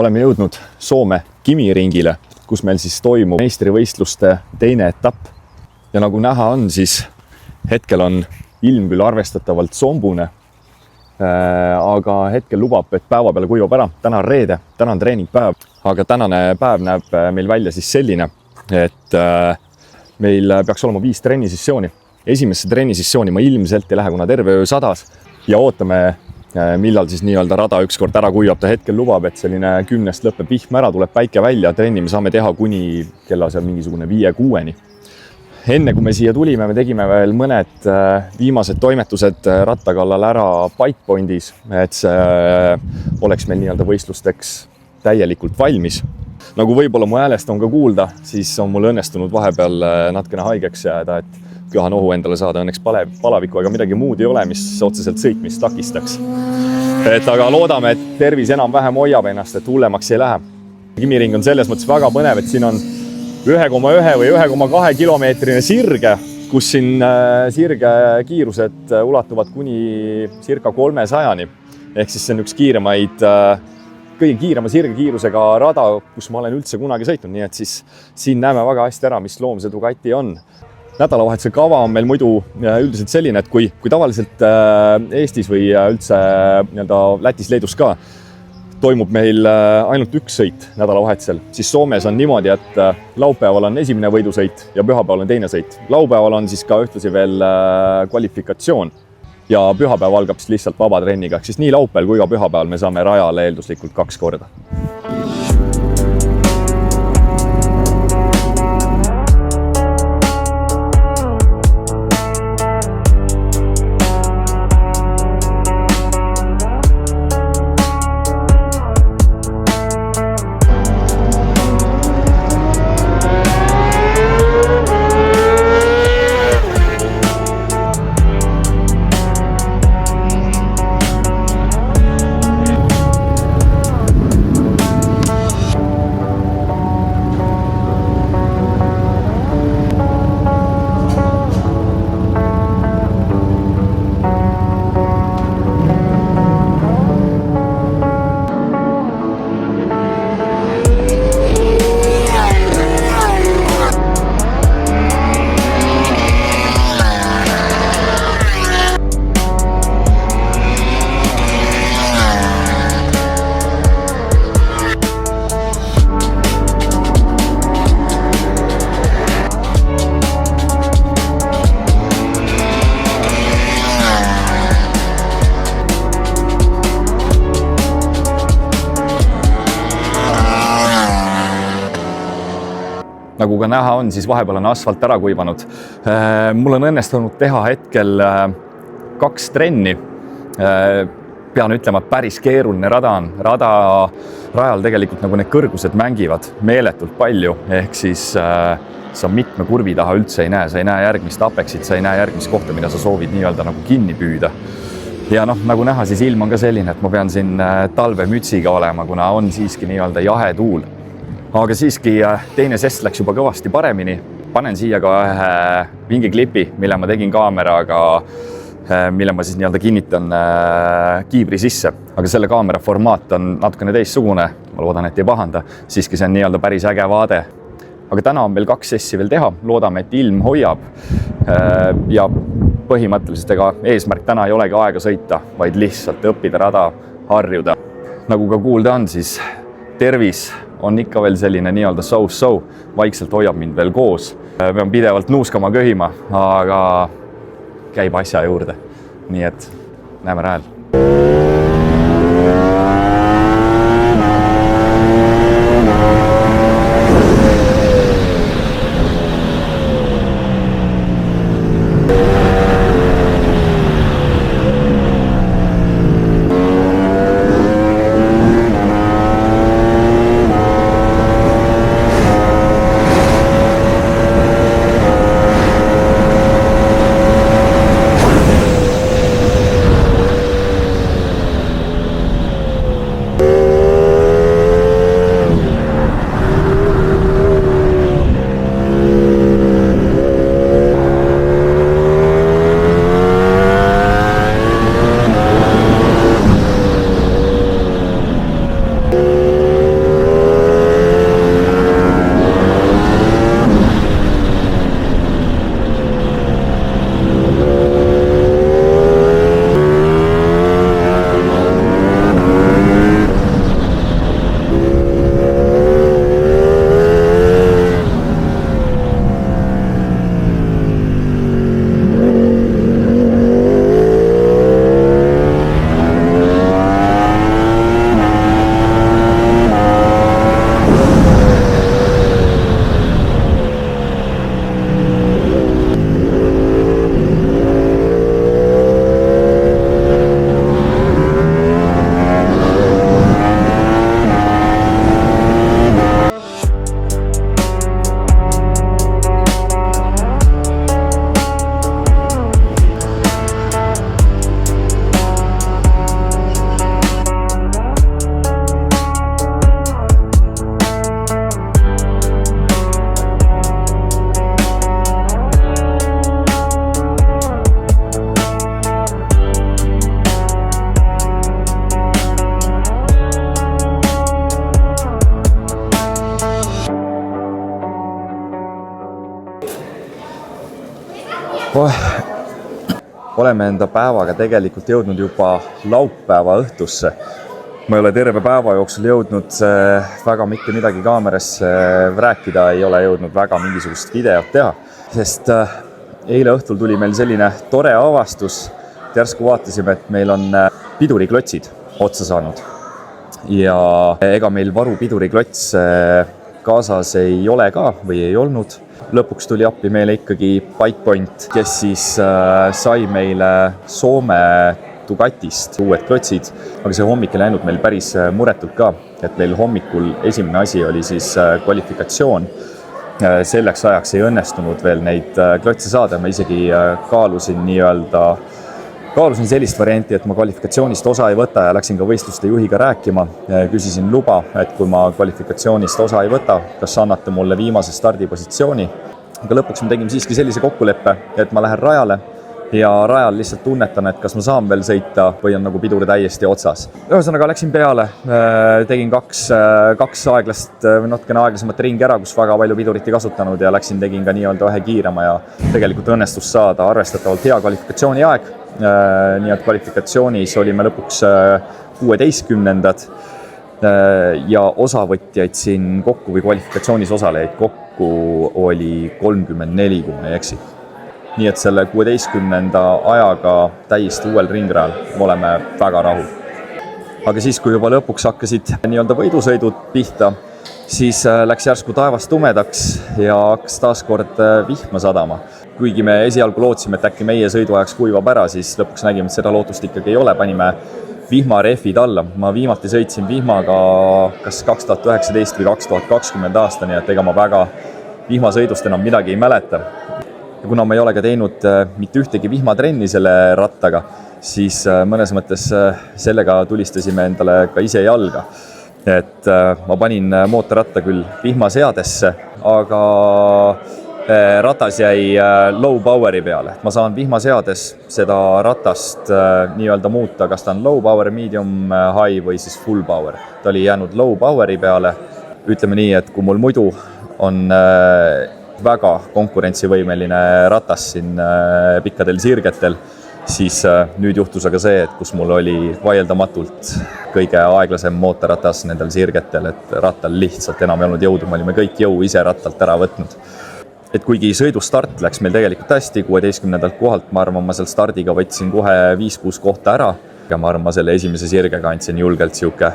oleme jõudnud Soome Kimiringile, kus meil siis toimub meistrivõistluste teine etapp. Ja nagu näha on, siis hetkel on ilm küll arvestatavalt sombune, aga hetkel lubab, et päeva peale kuivab ära. Täna on reede, täna on treeningpäev, aga tänane päev näeb meil välja siis selline, et meil peaks olema 5 trennisessiooni. Esimesse trennisessiooni ma ilmselt ei lähe, kuna terve öö sadas ja ootame, millal siis nii-öelda rada ükskord ära kuivab. Ta hetkel lubab, et selline 10 lõpeb vihm ära, tuleb päike välja, trenni me saame teha kuni kella seal mingisugune 5-6-ni. Enne kui me siia tulime, me tegime veel mõned viimased toimetused rattakallal ära bike pointis, et see oleks meil nii-öelda võistlusteks täielikult valmis. Nagu võib-olla mu häälest on ka kuulda, siis on mul õnnestunud vahepeal natkene haigeks jääda, et köhanohu endale saada. Õnneks palaviku ega midagi muud ei ole, mis otseselt sõitmist takistaks. Aga loodame, et tervis enam-vähem hoiab ennast, et hullemaks ei lähe. Kimiring on selles mõttes väga põnev, et siin on 1,1 või 1,2 kilomeetrine sirge, kus siin sirge kiirused ulatuvad kuni circa 300-ni. Ehk siis see on üks kõige kiirema sirgekiirusega rada, kus ma olen üldse kunagi sõitnud. Nii et siis siin näeme väga hästi ära, mis loom see Ducati on. Nädalavahetuse kava on meil muidu üldiselt selline, et kui tavaliselt Eestis või üldse Lätis, Leedus ka toimub meil ainult üks sõit nädalavahetusel, siis Soomes on niimoodi, et laupäeval on esimene võidusõit ja pühapäeval on teine sõit. Laupäeval on siis ka ühtlasi veel kvalifikatsioon ja pühapäev algab siis lihtsalt vaba trenniga. Ehk siis nii laupäeval kui ka pühapäeval me saame rajale eelduslikult 2 korda. Nagu ka näha on, siis vahepeal on asfalt ära kuivanud. Mul on õnnestunud teha hetkel 2 trenni. Pean ütlema, päris keeruline rada on. Rajal tegelikult nagu need kõrgused mängivad meeletult palju. Ehk siis sa mitme kurvi taha üldse ei näe. Sa ei näe järgmist apexit, sa ei näe järgmist kohta, mida sa soovid nii-öelda nagu kinni püüda. Ja nagu näha, siis ilm on ka selline, et ma pean siin talvemütsiga olema, kuna on siiski nii-öelda jahe tuul. Aga siiski teine sest läks juba kõvasti paremini. Panen siia ka ühe vingiklipi, mille ma tegin kaameraga, mille ma siis nii-öelda kinnitan kiivri sisse. Aga selle kaamera formaat on natukene teistsugune. Ma loodan, et ei pahanda. Siiski see on nii-öelda päris äge vaade. Aga täna on meil 2 sessi veel teha. Loodame, et ilm hoiab. Ja põhimõtteliselt eesmärk täna ei olegi aega sõita, vaid lihtsalt õppida rada, harjuda. Nagu ka kuulda on, siis tervis on ikka veel selline nii-öelda so-so, vaikselt hoiab mind veel koos. Pean pidevalt nuuskama köhima, aga käib asja juurde. Nii et näeme rajal. Oleme enda päevaga tegelikult jõudnud juba laupäeva õhtusse. Ma ei ole terve päeva jooksul jõudnud väga mitte midagi kaamerasse rääkida, ei ole jõudnud väga mingisugust videot teha, sest eile õhtul tuli meil selline tore avastus. Järsku vaatasime, et meil on piduriklotsid otsa saanud ja ega meil varu piduriklots kaasas ei ole ka või ei olnud. Lõpuks tuli appi meile ikkagi Bikepoint, kes siis sai meile Soome Tugatist uued klotsid, aga see hommik ei läinud meil päris muretult ka, et meil hommikul esimene asi oli siis kvalifikatsioon. Selleks ajaks ei õnnestunud veel neid klotse saada, ma isegi kaalusin sellist varianti, et ma kvalifikatsioonist osa ei võta ja läksin ka võistluste juhiga rääkima. Küsisin luba, et kui ma kvalifikatsioonist osa ei võta, kas annate mulle viimase stardipositsiooni. Aga lõpuks me tegime siiski sellise kokkuleppe, et ma lähen rajale ja rajal lihtsalt tunnetan, et kas ma saan veel sõita või on nagu pidur täiesti otsas. Ühesõnaga läksin peale, tegin kaks aeglast või natukene aeglasemat ringi ära, kus väga palju pidurit ei kasutanud ja tegin ka nii-öelda ühe kiirema ja tegelikult õnnestus saada arvestatavalt hea kvalifikatsiooni aeg. Nii et kvalifikatsioonis olime lõpuks 16. Ja osavõtjaid siin kokku või kvalifikatsioonis osalejaid kokku oli 34, kui ma ei eksi. Nii et selle 16. ajaga täiesti uuel ringrajal oleme väga rahul. Aga siis, kui juba lõpuks hakkasid nii-öelda võidusõidud pihta, siis läks järsku taevas tumedaks ja hakkas taas kord vihma sadama. Kuigi me esialgu lootsime, et äkki meie sõiduajaks kuivab ära, siis lõpuks nägime, et seda lootust ikkagi ei ole. Panime vihmarehvid alla. Ma viimati sõitsin vihmaga kas 2019 või 2020 aasta, nii et ega ma väga vihmasõidust enam midagi ei mäleta. Ja kuna ma ei ole ka teinud mitte ühtegi vihmatrenni selle rattaga, siis mõnes mõttes sellega tulistasime endale ka ise jalga. Et ma panin mootorratta küll vihmaseadesse, aga ratas jäi low power'i peale. Ma saan vihmaseades seda ratast nii-öelda muuta, kas ta on low power, medium, high või siis full power. Ta oli jäänud low power'i peale. Ütleme nii, et kui mul muidu on väga konkurentsivõimeline ratas siin pikkadel sirgetel, siis nüüd juhtus aga see, et kus mul oli vaieldamatult kõige aeglasem mootorratas nendel sirgetel, et rattal lihtsalt enam ei olnud jõudu, me olime kõik jõu ise rattalt ära võtnud. Et kuigi sõidustart läks meil tegelikult hästi 16. kohalt, ma arvan, ma seal stardiga võtsin kohe 5-6 kohta ära ja ma arvan, ma selle esimese sirgega andsin julgelt siuke,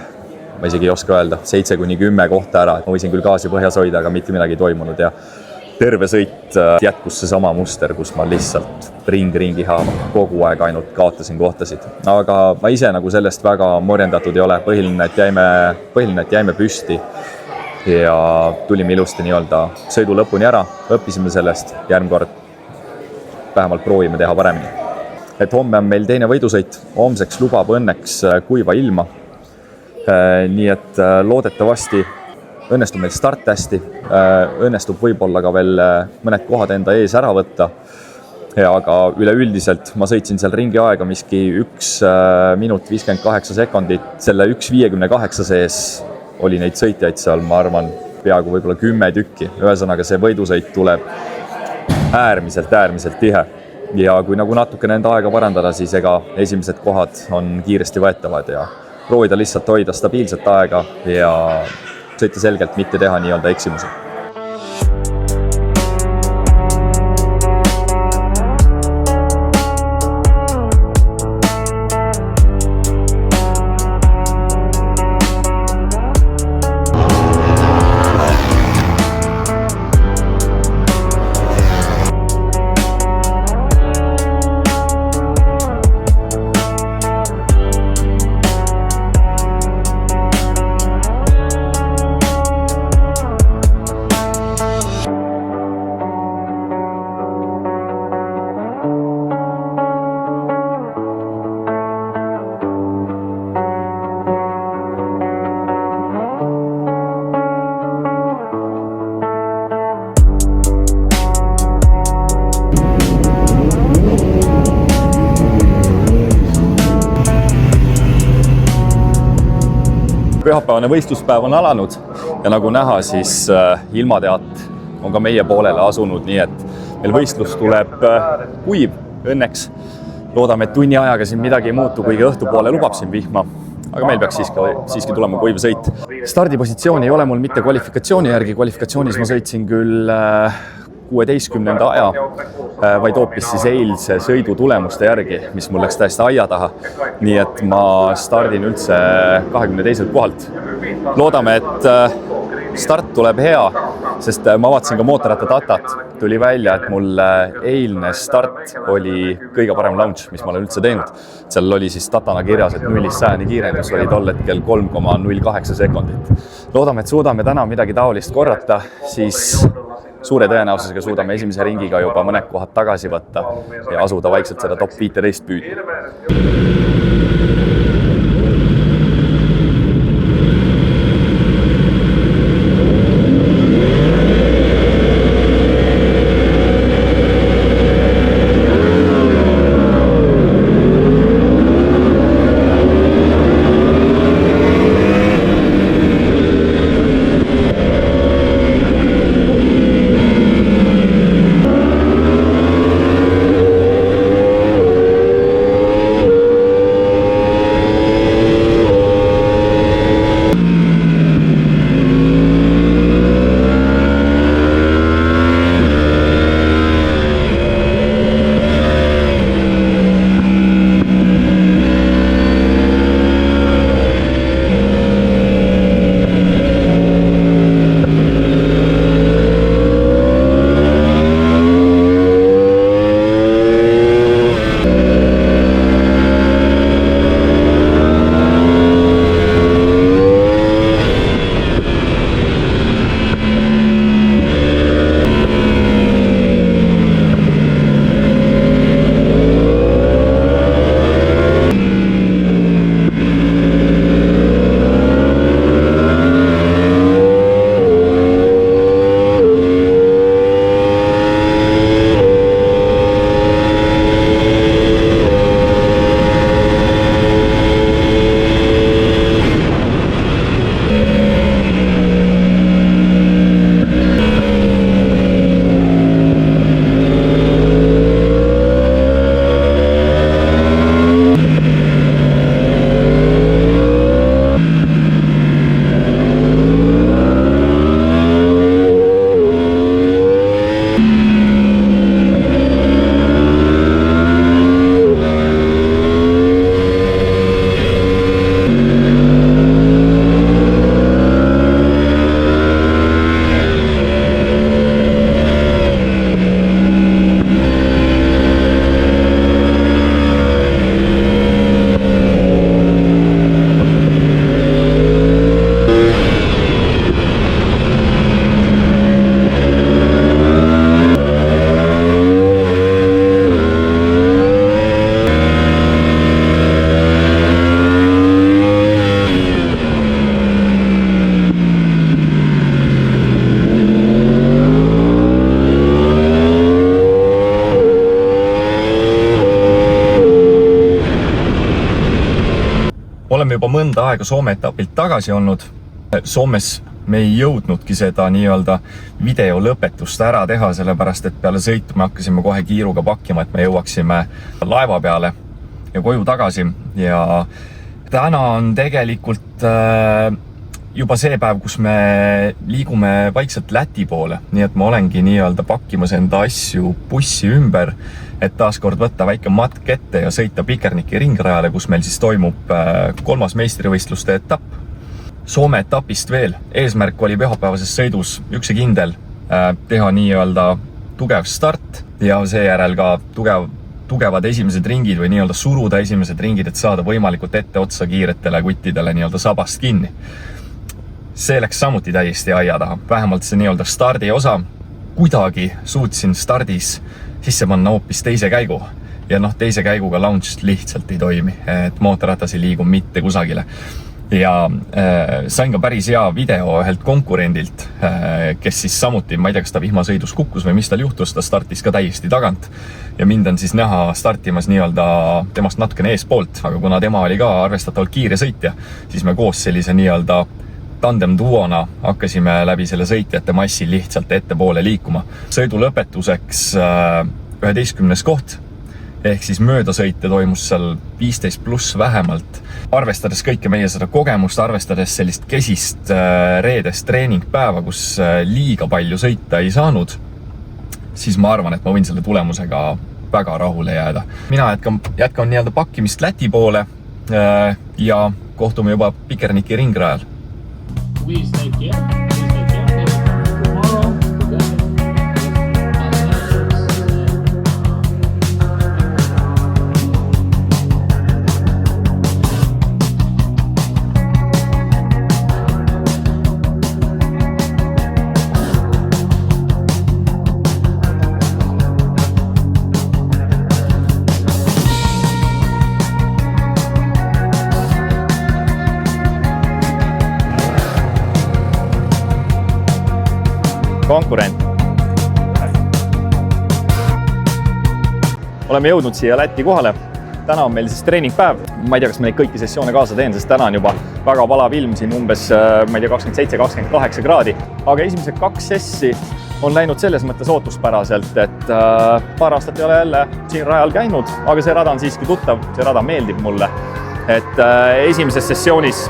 ma isegi ei oska öelda, 7-10 kohta ära. Ma võisin küll gaasi põhjas hoida, aga mitte midagi toimunud ja terve sõit jätkus see sama muster, kus ma lihtsalt ringi haava kogu aeg ainult kaotasin kohtasid. Aga ma ise nagu sellest väga morjendatud ei ole, põhiline, et jäime püsti ja tulime ilusti nii-öelda sõidu lõpuni ära, õppisime sellest, järgmine kord vähemalt proovime teha paremini. Et homme on meil teine võidusõit, homseks lubab õnneks kuiva ilma, nii et loodetavasti õnnestub meil start hästi, õnnestub võib-olla ka veel mõned kohad enda ees ära võtta, aga üleüldiselt ma sõitsin seal ringi aega miski 1 minut 58 sekundit, selle 1.58 sees oli neid sõitjaid seal, ma arvan, peaaegu võib-olla 10 tükki. Ühesõnaga see võidusõit tuleb äärmiselt tihe. Ja kui nagu natukene enda aega parandada, siis ega esimesed kohad on kiiresti võetavad ja proovida lihtsalt hoida stabiilset aega ja sõita selgelt, mitte teha nii-öelda eksimusi. Pühapäevane võistluspäev on alanud ja nagu näha, siis ilmateat on ka meie poolele asunud, nii et meil võistlus tuleb kuiv õnneks. Loodame, et tunni ajaga siin midagi ei muutu, kuigi õhtupoole lubab siin vihma. Aga meil peaks siiski tulema kuiv sõit. Stardipositsioon ei ole mul mitte kvalifikatsiooni järgi. Kvalifikatsioonis ma sõitsin küll 16. aja, vaid hoopis siis eilse sõidu tulemuste järgi, mis mul läks täiesti aia taha. Nii et ma stardin üldse 22. kohalt. Loodame, et start tuleb hea, sest ma vaatasin ka mootorrattadatat. Tuli välja, et mul eilne start oli kõige parem launch, mis ma olen üldse teinud. Seal oli siis datana kirjas, et 0-100 kiirendus oli tol hetkel 3,08 sekundit. Loodame, et suudame täna midagi taolist korrata, siis suure tõenäosusega suudame esimese ringiga juba mõned kohad tagasi võtta ja asuda vaikselt seda top 15 püüdma. Oleme juba mõnda aega Soome etapilt tagasi olnud. Soomes me ei jõudnudki seda nii-öelda video lõpetust ära teha, sellepärast et peale sõitu me hakkasime kohe kiiruga pakkima, et me jõuaksime laeva peale ja koju tagasi. Ja täna on tegelikult juba see päev, kus me liigume vaikselt Läti poole, nii et ma olengi nii-öelda pakkimas enda asju bussi ümber, et taaskord võtta väike matk ette ja sõita Pikerniki ringrajale, kus meil siis toimub 3. meistrivõistluste etapp. Soome etapist veel. Eesmärk oli pühapäevases sõidus üks ja kindel teha nii-öelda tugev start ja seejärel ka tugevad esimesed ringid või nii-öelda suruda esimesed ringid, et saada võimalikult ette otsa kiiretele kuttidele nii-öelda sabast kinni. See läks samuti täiesti aia taha. Vähemalt see nii-öelda stardi osa. Kuidagi suutsin stardis sisse panna hoopis teise käigu. Ja teise käiguga launch lihtsalt ei toimi, et mootorratas ei liigu mitte kusagile. Ja sain ka päris hea video ühelt konkurendilt, kes siis samuti, ma ei tea, kas ta vihmasõidus kukkus või mis tal juhtus, ta startis ka täiesti tagant. Ja mind on siis näha startimas nii-öelda temast natukene eespoolt, aga kuna tema oli ka arvestatavalt kiire sõitja, siis me koos sellise nii-öelda tandem duona hakkasime läbi selle sõitjate massi lihtsalt ettepoole liikuma. Sõidu lõpetuseks 11. koht, ehk siis möödasõite toimus seal 15 pluss vähemalt. Arvestades kõike meie seda kogemust, arvestades sellist kesist reedest treeningpäeva, kus liiga palju sõita ei saanud, siis ma arvan, et ma võin selle tulemusega väga rahule jääda. Mina jätkan nii-öelda pakkimist Läti poole ja kohtume juba Pikerniki ringrajal. Konkurent. Oleme jõudnud siia Läti kohale. Täna on meil siis treeningpäev. Ma ei tea, kas ma neid kõiki sessioone kaasa teen, sest täna on juba väga palav ilm siin umbes, 27-28 kraadi. Aga esimesed 2 sessi on läinud selles mõttes ootuspäraselt, et paar aastat ei ole jälle siin rajal käinud, aga see rada on siiski tuttav, see rada meeldib mulle. Et esimeses sessioonis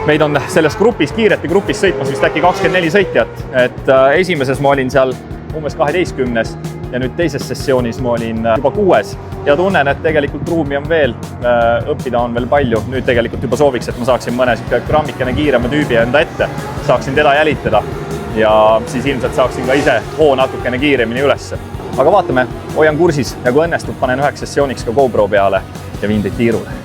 meid on selles grupis, kiirete grupis sõitmas vist äkki 24 sõitjat. Et esimeses ma olin seal umbes 12. ja nüüd teises sessioonis ma olin juba 6. Ja tunnen, et tegelikult ruumi on veel, õppida on veel palju. Nüüd tegelikult juba sooviks, et ma saaksin mõne grammikene kiirema tüübi enda ette. Saaksin teda jälitada ja siis ilmselt saaksin ka ise hoo natukene kiiremini ülesse. Aga vaatame, hoian kursis ja kui õnnestub, panen 1 sessiooniks ka GoPro peale ja viin teid tiirule.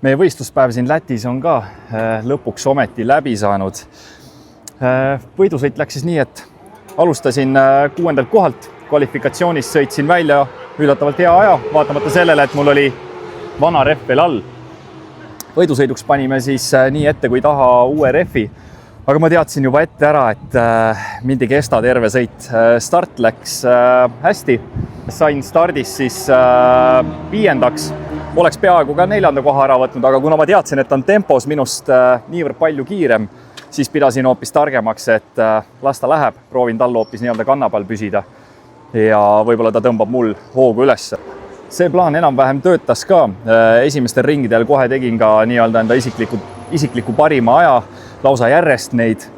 Meie võistluspäev siin Lätis on ka lõpuks ometi läbi saanud. Võidusõit läks siis nii, et alustasin 6. kohalt, kvalifikatsioonis sõitsin välja üllatavalt hea aja, vaatamata sellele, et mul oli vana ref veel all. Võidusõiduks panime siis nii ette kui taha uue refi, aga ma teadsin juba ette ära, et mind ei kesta terve sõit. Start läks hästi, sain stardis siis 5. Oleks peaaegu ka 4. koha ära võtnud, aga kuna ma teadsin, et on tempos minust niivõrd palju kiirem, siis pidasin hoopis targemaks, et las ta läheb, proovin tal hoopis nii-öelda kanna peal püsida ja võib-olla ta tõmbab mul hoogu üles. See plaan enam-vähem töötas ka. Esimestel ringidel kohe tegin ka nii-öelda enda isikliku parima aja, lausa järjest neid.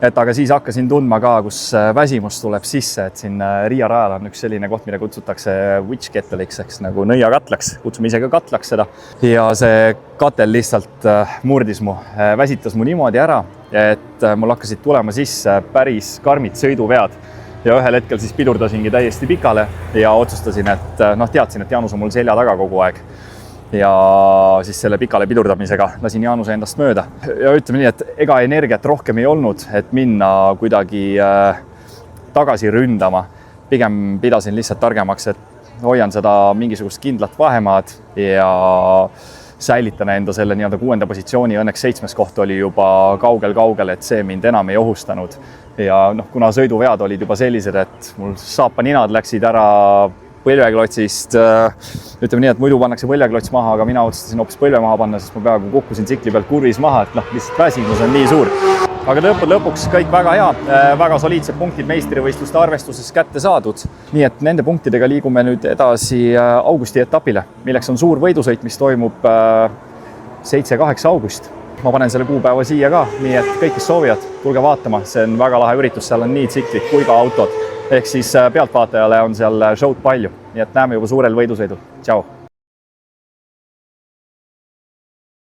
Aga siis hakkasin tundma ka, kus väsimus tuleb sisse, et siin Riia rajal on üks selline koht, mida kutsutakse witch kettleiks, eks nagu nõiakatlaks, kutsume ise ka katlaks seda. Ja see katel lihtsalt murdis mu, väsitas mu niimoodi ära, et mul hakkasid tulema sisse päris karmid sõiduvead. Ja ühel hetkel siis pidurdasingi täiesti pikale ja otsustasin, et teadsin, et Jaanus on mul selja taga kogu aeg. Ja siis selle pikale pidurdamisega lasin Jaanuse endast mööda. Ja ütleme nii, et ega energiat rohkem ei olnud, et minna kuidagi tagasi ründama. Pigem pidasin lihtsalt targemaks, et hoian seda mingisugust kindlat vahemaad ja säilitan enda selle nii-öelda 6. positsiooni. Õnneks 7. koht oli juba kaugel, et see mind enam ei ohustanud. Ja kuna sõiduvead olid juba sellised, et mul saapaninad läksid ära põlveklotsist, ütleme nii, et muidu pannakse põlveklots maha, aga mina otsustasin hoopis põlve maha panna, sest ma peaaegu kukkusin tsikli pealt kurvis maha, et lihtsalt väsimus on nii suur. Aga lõpuks kõik väga hea, väga soliidsed punktid meistrivõistluste arvestuses kätte saadud. Nii et nende punktidega liigume nüüd edasi augusti etapile, milleks on suur võidusõit, mis toimub 7-8 august. Ma panen selle kuupäeva siia ka, nii et kõik, kes soovivad, tulge vaatama. See on väga lahe üritus, seal on nii tsiklid kui ka autod. Ehk siis pealtvaatajale on seal show'd palju, nii et näeme juba suurel võidusõidul. Tšau!